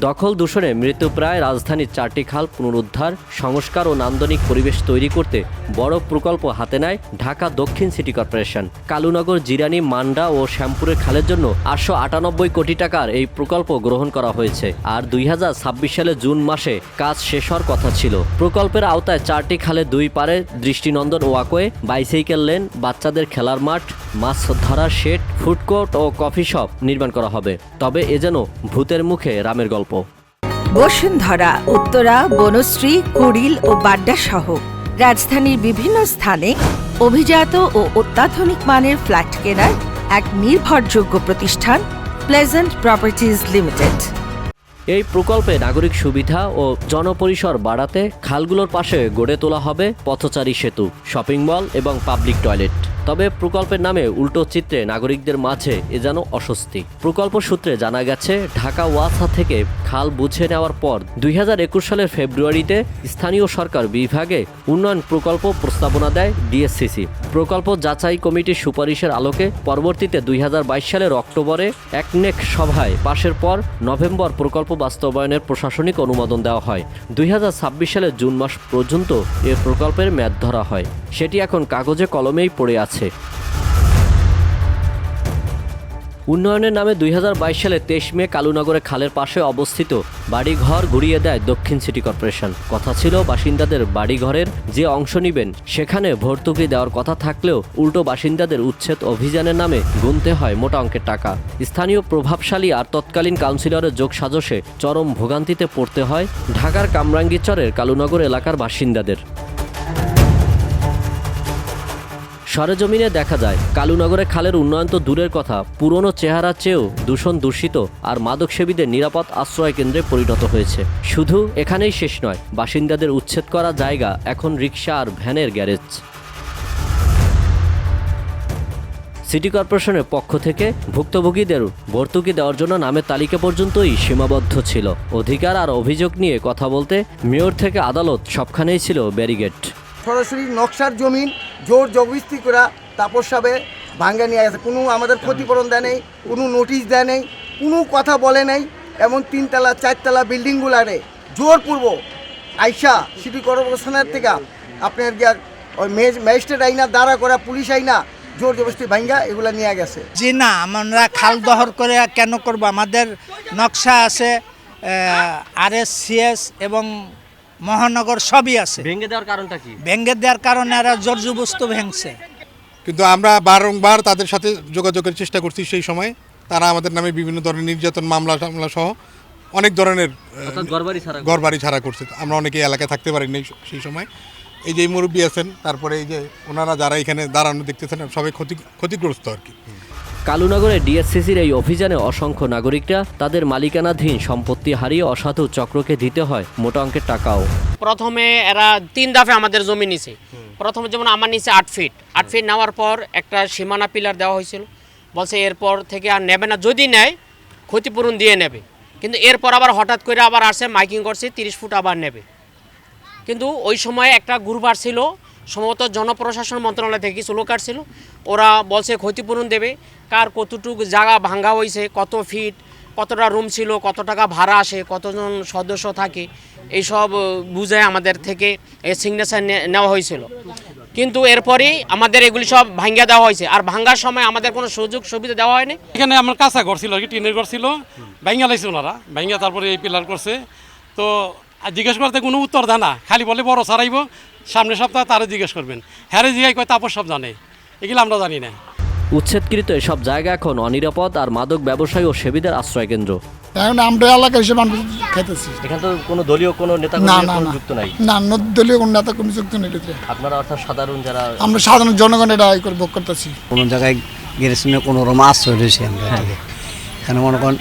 দখল দূষণে মৃতপ্রায় রাজধানীর 4টি খাল পুনরুদ্ধার, সংস্কার ও নান্দনিক পরিবেশ তৈরি করতে বড় প্রকল্প হাতে নেয় ঢাকা দক্ষিণ সিটি কর্পোরেশন। কালুনগর, জিরানী, মান্ডা ও শ্যামপুরের খালের জন্য 898 কোটি টাকার এই প্রকল্প গ্রহণ করা হয়েছে। আর 2026 সালে জুন মাসে কাজ শেষ হওয়ার কথা ছিল। প্রকল্পের আওতায় 4টি খালের দুই পারে দৃষ্টিনন্দন ওয়াকওয়ে, বাইসাইকেল লেন, বাচ্চাদের খেলার মাঠ, মাছ ধরার শেড, ফুডকোর্ট ও কফি শপ নির্মাণ করা হবে। তবে এ যেন ভূতের মুখে রামের গল্প। বসুন্ধরা, উত্তরা, বনশ্রী, কুড়িল ও বাড্ডা সহ রাজধানীর বিভিন্ন স্থানে অভিজাত ও অত্যাধুনিক মানের ফ্ল্যাট কেনার এক নির্ভরযোগ্য প্রতিষ্ঠান প্লেজেন্ট প্রপার্টিজ লিমিটেড। এই প্রকল্পে নাগরিক সুবিধা ও জনপরিসর বাড়াতে খালগুলোর পাশে গড়ে তোলা হবে পথচারী সেতু, শপিং মল এবং পাবলিক টয়লেট। তবে প্রকল্পের নামে উল্টো চিত্রে নাগরিকদের মাঝে এ যেন অস্বস্তি। প্রকল্প সূত্রে জানা গেছে, ঢাকা ওয়াসা থেকে খাল বুঝে নেওয়ার পর 2021 সালের ফেব্রুয়ারিতে স্থানীয় সরকার বিভাগে উন্নয়ন প্রকল্প প্রস্তাবনা দেয় ডিএসসিসি। প্রকল্প যাচাই কমিটির সুপারিশের আলোকে পরবর্তীতে 2022 সালের অক্টোবরে একনেক সভায় পাশের পর নভেম্বর প্রকল্প বাস্তবায়নের প্রশাসনিক অনুমোদন দেওয়া হয়। 2026 সালের জুন মাস পর্যন্ত এ প্রকল্পের মেয়াদ ধরা হয়। সেটি এখন কাগজে কলমেই পড়ে আছে। উন্নয়নের নামে 2022 সালে 23 মে কালুনগরে খালের পাশে অবস্থিত বাড়িঘর ঘুরিয়ে দেয় দক্ষিণ সিটি কর্পোরেশন। কথা ছিল, বাসিন্দাদের বাড়িঘরের যে অংশ নেবেন সেখানে ভর্তুকি দেওয়ার কথা থাকলেও উল্টো বাসিন্দাদের উচ্ছেদ অভিযানের নামে গুনতে হয় মোটা অঙ্কের টাকা। স্থানীয় প্রভাবশালী আর তৎকালীন কাউন্সিলরের যোগসাজশে চরম ভোগান্তিতে পড়তে হয় ঢাকার কামরাঙ্গীরচরের কালুনগর এলাকার বাসিন্দাদের। সরেজমিনে দেখা যায়, কালুনগরে খালের উন্নয়ন তো দূরের কথা, পুরনো চেহারা চেয়েও দূষণ দূষিত আর মাদকসেবীদের নিরাপদ আশ্রয় কেন্দ্রে পরিণত হয়েছে। শুধু এখানেই শেষ নয়, বাসিন্দাদের উচ্ছেদ করা জায়গা এখন রিকশা আর ভ্যানের গ্যারেজ। সিটি কর্পোরেশনের পক্ষ থেকে ভুক্তভোগীদের ভর্তুকি দেওয়ার জন্য নামের তালিকা পর্যন্তই সীমাবদ্ধ ছিল। অধিকার আর অভিযোগ নিয়ে কথা বলতে মেয়র থেকে আদালত সবখানেই ছিল ব্যারিগেড। সরাসরি নকশার জমিন জোর জবরদস্তি করা তাপস সাহেব ভাঙ্গা নিয়ে গেছে। কোনো আমাদের ক্ষতিপূরণ দেয় নেই, কোনো নোটিশ দেয় নেই, কোনো কথা বলে নেই। এমন 3তলা 4তলা বিল্ডিংগুলারে জোরপূর্বক আইসা সিটি কর্পোরেশনের থেকে আপনার গিয়া ওই ম্যাজিস্ট্রেট আইনা দাঁড়া করা, পুলিশ আইনা জোর জবরদস্তি ভাঙ্গা এগুলা নিয়ে গেছে। জি না, আমরা খাল দহর করে কেন করব? আমাদের নকশা আছে, RSCS এবং মহানগর সবই আছে। ভেঙে দেওয়ার কারণটা কি? ভেঙে দেওয়ার কারণে এরা জর্জবস্তু ভেঙছে। কিন্তু আমরা বারংবার তাদের সাথে যোগাযোগের চেষ্টা করছি। সেই সময় তারা আমাদের নামে বিভিন্ন ধরনের নির্যাতন মামলা সহ অনেক ধরনের ঘরবাড়ি ছাড়া করছে। আমরা অনেকে এলাকায় থাকতে পারিনি সেই সময়। এই যে মুরব্বী আছেন, তারপরে এই যে ওনারা যারা এখানে দাঁড়ানো দেখতেছেন, সবাই ক্ষতিগ্রস্ত আর কি। কালুনগরে ডিএসসিসির এই অভিযানে অসংখ্য নাগরিকরা তাদের মালিকানাধীন সম্পত্তি হারিয়ে অসাধু চক্রকে দিতে হয় মোটা অঙ্কের টাকাও। প্রথমে এরা 3 দফে আমাদের জমি নিছে। প্রথমে যেমন আমার নিচে 8 ফিট নেওয়ার পর একটা সীমানা পিলার দেওয়া হয়েছিল। বলছে এরপর থেকে আর নেবে না, যদি নেয় ক্ষতিপূরণ দিয়ে নেবে। কিন্তু এরপর আবার হঠাৎ করে আবার আসে, মাইকিং করছে 30 ফুট আবার নেবে। কিন্তু ওই সময় একটা গ্রুপ আসছিল, সম্ভবত জনপ্রশাসন মন্ত্রণালয় থেকে কিছু লোক আসছিল। ওরা বলছে ক্ষতিপূরণ দেবে। কার কতটুকু জায়গা ভাঙ্গা হয়েছে, কত ফিট, কতটা রুম ছিল, কত টাকা ভাড়া আসে, কতজন সদস্য থাকে, এইসব বুঝে আমাদের থেকে এই সিগনেচার নেওয়া হয়েছিল। কিন্তু এরপরেই আমাদের এগুলি সব ভাঙ্গা দেওয়া হয়েছে। আর ভাঙ্গার সময় আমাদের কোনো সুযোগ সুবিধা দেওয়া হয়নি। এখানে আমার কাঁচা ঘর ছিল, টিনের ঘর ছিল, ভাঙ্গা লাগছে ওনারা, ভাঙ্গা তারপরে এই পিলার করছে। তো জিজ্ঞেস করতে কোনো উত্তর দেয় না, খালি বলে বড় ছাড়াইব, সামনের সপ্তাহে তারা জিজ্ঞেস করবেন। হ্যারে জিগাই কয় তাপস সব জানে, এগুলো আমরা জানি না। উচ্ছেদকৃত এসব জায়গা এখন অনিরাপদ আর মাদক ব্যবসায়ী ও সেবীদের আশ্রয় কেন্দ্র। এখন আমরা এলাকা হিসেবে আমরা খেতেছি। এখানে তো কোনো দলীয় কোনো নেতা যুক্ত নাই। না, দলীয় কোনো নেতা কোনো যুক্ত নেই। আপনারা অর্থাৎ সাধারণ যারা, আমরা সাধারণ জনগণ এটা করে ভোগ করতেছি। কোনো জায়গায় গেছি না, কোনো রকম আশ্রয় রয়েছি আমরা। এখানে মনে করেন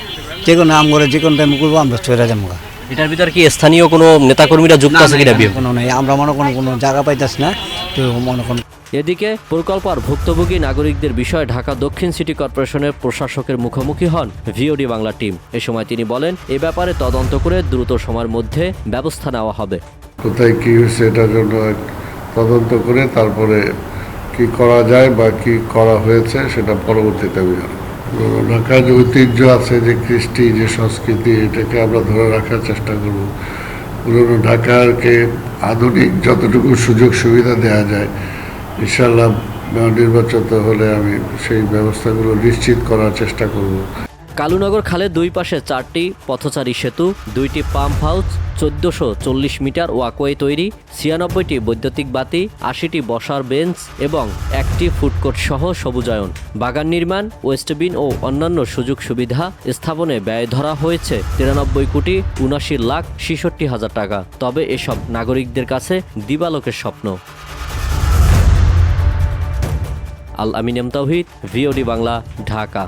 যে কোনো নাম করে যে কোনো টাইম করবো আমরা চলে যাবো। এটার ভিতরে কি স্থানীয় কোনো নেতাকর্মীরা যুক্ত আছে কিনা? কোনো নেই, আমরা মনে করেন কোনো জায়গা পাইতেছি না, তো মনে করেন। এদিকে প্রকল্প আর ভুক্তভোগী নাগরিকদের বিষয়ে ঢাকা দক্ষিণ সিটি কর্পোরেশনের প্রশাসকের মুখোমুখি হন ভিওডি বাংলা টিম। এ সময় তিনি বলেন, এ ব্যাপারে তদন্ত করে দ্রুত সময়ের মধ্যে ব্যবস্থা নেওয়া হবে। কোথায় কী হয়েছে এটার জন্য তদন্ত করে তারপরে কি করা যায় বা কি করা হয়েছে সেটা পরবর্তীতে আমি জানাবো। পুরনো ঢাকার যে ঐতিহ্য আছে, যে কৃষ্টি, যে সংস্কৃতি, এটাকে আমরা ধরে রাখার চেষ্টা করব। পুরনো ঢাকাকে আধুনিক যতটুকু সুযোগ সুবিধা দেওয়া যায়, ইনশাআল্লাহ নির্বাচিত হলে আমি সেই ব্যবস্থাগুলো নিশ্চিত করার চেষ্টা করব। কালুনগর খালের দুই পাশে 4টি পথচারী সেতু, 2টি পাম্প হাউস, 1440 মিটার ওয়াকওয়ে তৈরি, 96টি বৈদ্যুতিক বাতি, 80টি বসার বেঞ্চ এবং 1টি ফুডকোর্ট সহ সবুজায়ন, বাগান নির্মাণ, ওয়েস্টবিন ও অন্যান্য সুযোগ সুবিধা স্থাপনে ব্যয় ধরা হয়েছে 93,79,66,000 টাকা। তবে এসব নাগরিকদের কাছে দিবালোকের স্বপ্ন। আল আমিন এম তাওহিদ, ভিওডি বাংলা, ঢাকা।